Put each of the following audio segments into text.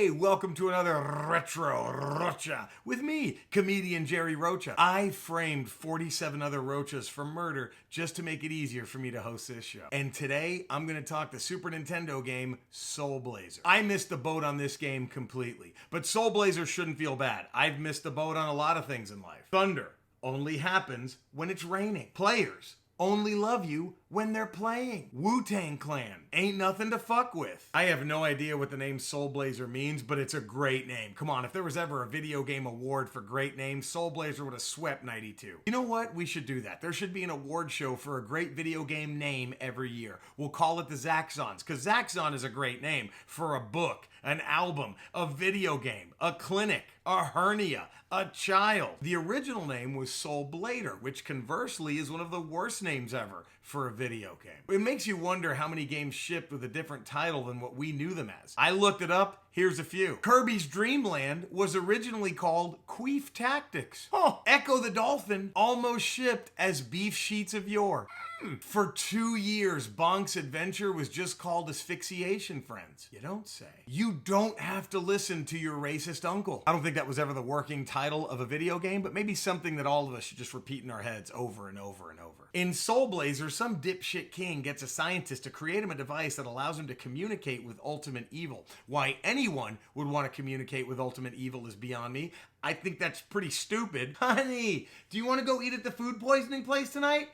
Hey, welcome to another Retro Rocha with me, comedian Jerry Rocha. I framed 47 other Rochas for murder just to make it easier for me to host this show. And today, I'm going to talk the Super Nintendo game Soul Blazer. I missed the boat on this game completely, but Soul Blazer shouldn't feel bad. I've missed the boat on a lot of things in life. Thunder only happens when it's raining. Players only love you when they're playing. Wu-Tang Clan ain't nothing to fuck with. I have no idea what the name Soul Blazer means, but it's a great name. Come on, if there was ever a video game award for great names, Soul Blazer would have swept 92. You know what? We should do that. There should be an award show for a great video game name every year. We'll call it the Zaxxons, because Zaxxon is a great name for a book, an album, a video game, a clinic, a hernia, a child. The original name was Soul Blader, which conversely is one of the worst names ever for a video game. It makes you wonder how many games shipped with a different title than what we knew them as. I looked it up. Here's a few. Kirby's Dream Land was originally called Queef Tactics. Oh, Echo the Dolphin almost shipped as Beef Sheets of Yore. For 2 years, Bonk's Adventure was just called Asphyxiation Friends. You don't say. You don't have to listen to your racist uncle. I don't think that was ever the working title of a video game, but maybe something that all of us should just repeat in our heads over and over and over. In Soul Blazer, some dipshit king gets a scientist to create him a device that allows him to communicate with ultimate evil. Why anyone would want to communicate with ultimate evil is beyond me. I think that's pretty stupid. Honey, do you want to go eat at the food poisoning place tonight?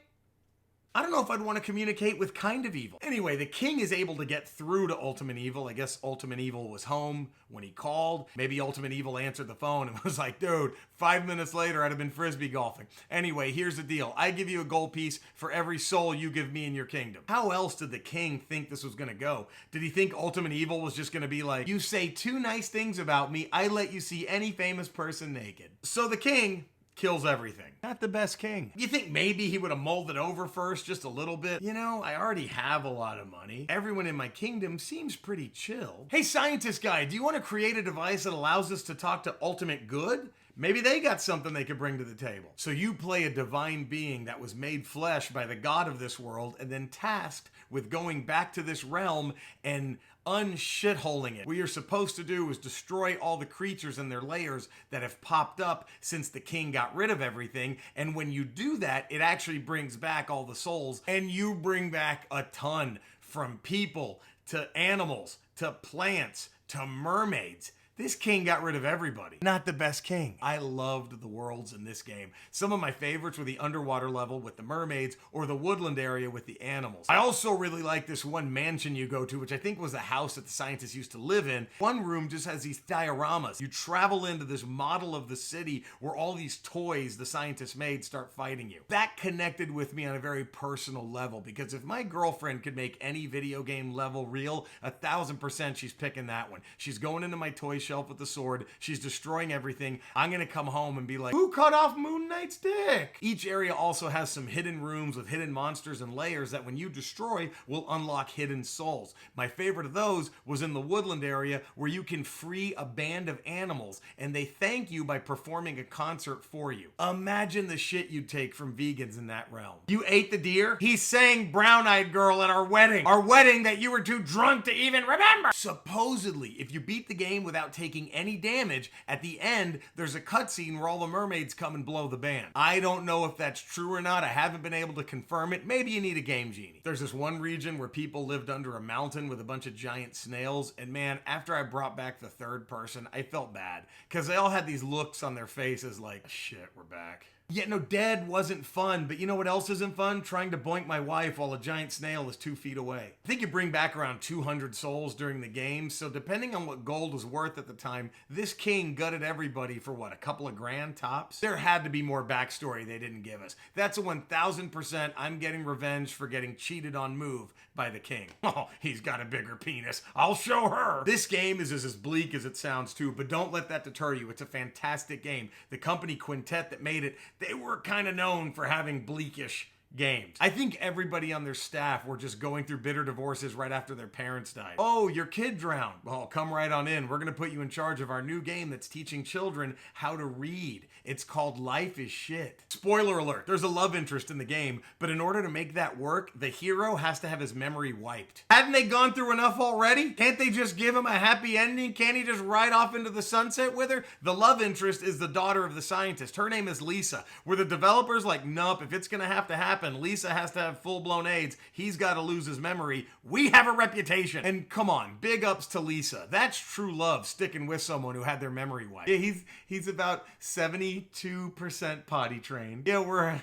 I don't know if I'd want to communicate with kind of evil. Anyway, the king is able to get through to Ultimate Evil. I guess Ultimate Evil was home when he called. Maybe Ultimate Evil answered the phone and was like, dude, 5 minutes later I'd have been frisbee golfing. Anyway, here's the deal. I give you a gold piece for every soul you give me in your kingdom. How else did the king think this was going to go? Did he think Ultimate Evil was just going to be like, you say 2 nice things about me, I let you see any famous person naked? So the king kills everything. Not the best king. You think maybe he would have mulled it over first just a little bit? You know, I already have a lot of money. Everyone in my kingdom seems pretty chill. Hey, scientist guy, do you want to create a device that allows us to talk to ultimate good? Maybe they got something they could bring to the table. So you play a divine being that was made flesh by the god of this world and then tasked with going back to this realm and unshitholing it. What you're supposed to do is destroy all the creatures and their layers that have popped up since the king got rid of everything. And when you do that, it actually brings back all the souls, and you bring back a ton, from people to animals to plants to mermaids. This king got rid of everybody. Not the best king. I loved the worlds in this game. Some of my favorites were the underwater level with the mermaids or the woodland area with the animals. I also really like this one mansion you go to, which I think was the house that the scientists used to live in. One room just has these dioramas. You travel into this model of the city where all these toys the scientists made start fighting you. That connected with me on a very personal level, because if my girlfriend could make any video game level real, 1000% she's picking that one. She's going into my toy shelf with the sword. She's destroying everything. I'm gonna come home and be like, who cut off Moon Knight's dick? Each area also has some hidden rooms with hidden monsters and layers that when you destroy will unlock hidden souls. My favorite of those was in the woodland area, where you can free a band of animals and they thank you by performing a concert for you. Imagine the shit you'd take from vegans in that realm. You ate the deer? He sang Brown Eyed Girl at our wedding. Our wedding that you were too drunk to even remember. Supposedly, if you beat the game without taking any damage, at the end, there's a cutscene where all the mermaids come and blow the band. I don't know if that's true or not. I haven't been able to confirm it. Maybe you need a game genie. There's this one region where people lived under a mountain with a bunch of giant snails, and man, after I brought back the third person, I felt bad, because they all had these looks on their faces like, shit, we're back. Yeah, no, dead wasn't fun, but you know what else isn't fun? Trying to boink my wife while a giant snail is 2 feet away. I think you bring back around 200 souls during the game, so depending on what gold was worth at the time, this king gutted everybody for what, a couple of grand tops? There had to be more backstory they didn't give us. That's a 1000% I'm getting revenge for getting cheated on move by the king. Oh, he's got a bigger penis. I'll show her. This game is as bleak as it sounds too, but don't let that deter you. It's a fantastic game. The company Quintet that made it, they were kind of known for having bleakish games. I think everybody on their staff were just going through bitter divorces right after their parents died. Oh, your kid drowned. Well, come right on in. We're gonna put you in charge of our new game that's teaching children how to read. It's called Life is Shit. Spoiler alert, there's a love interest in the game, but in order to make that work, the hero has to have his memory wiped. Hadn't they gone through enough already? Can't they just give him a happy ending? Can't he just ride off into the sunset with her? The love interest is the daughter of the scientist. Her name is Lisa. Were the developers like, nope, if it's gonna have to happen, Lisa has to have full-blown AIDS. He's gotta lose his memory. We have a reputation. And come on, big ups to Lisa. That's true love, sticking with someone who had their memory wiped. Yeah, he's about 72% potty trained. Yeah, we're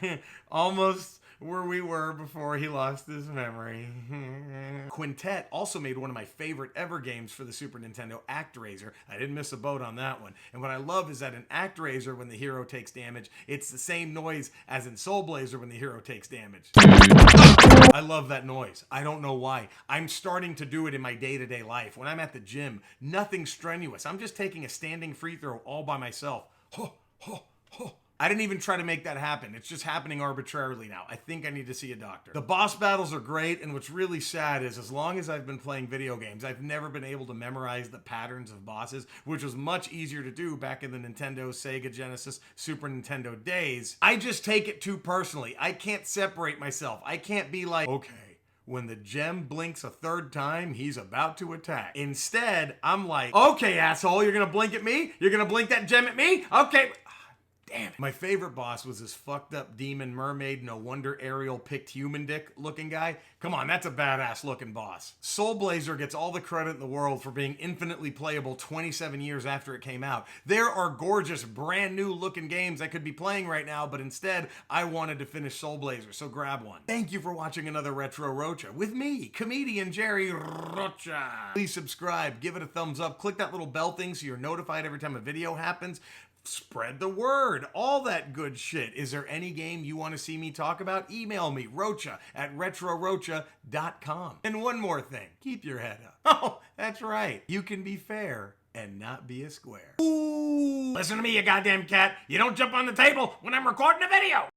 almost where we were before he lost his memory. Quintet also made one of my favorite ever games for the Super Nintendo, ActRaiser. I didn't miss a boat on that one. And what I love is that in ActRaiser, when the hero takes damage, it's the same noise as in Soul Blazer when the hero takes damage. I love that noise. I don't know why. I'm starting to do it in my day-to-day life. When I'm at the gym, nothing strenuous. I'm just taking a standing free throw all by myself. Ho, ho, ho. I didn't even try to make that happen. It's just happening arbitrarily now. I think I need to see a doctor. The boss battles are great, and what's really sad is as long as I've been playing video games, I've never been able to memorize the patterns of bosses, which was much easier to do back in the Nintendo, Sega, Genesis, Super Nintendo days. I just take it too personally. I can't separate myself. I can't be like, okay, when the gem blinks a third time, he's about to attack. Instead, I'm like, okay, asshole, you're gonna blink at me? You're gonna blink that gem at me? Okay. Damn it. My favorite boss was this fucked up demon mermaid, no wonder Ariel picked human dick looking guy. Come on, that's a badass looking boss. Soul Blazer gets all the credit in the world for being infinitely playable 27 years after it came out. There are gorgeous, brand new looking games I could be playing right now, but instead, I wanted to finish Soul Blazer, so grab one. Thank you for watching another Retro Rocha with me, comedian Jerry Rocha. Please subscribe, give it a thumbs up, click that little bell thing so you're notified every time a video happens. Spread the word, all that good shit. Is there any game you want to see me talk about? Email me, rocha@retrorocha.com. And one more thing, keep your head up. Oh, that's right. You can be fair and not be a square. Ooh. Listen to me, you goddamn cat. You don't jump on the table when I'm recording a video.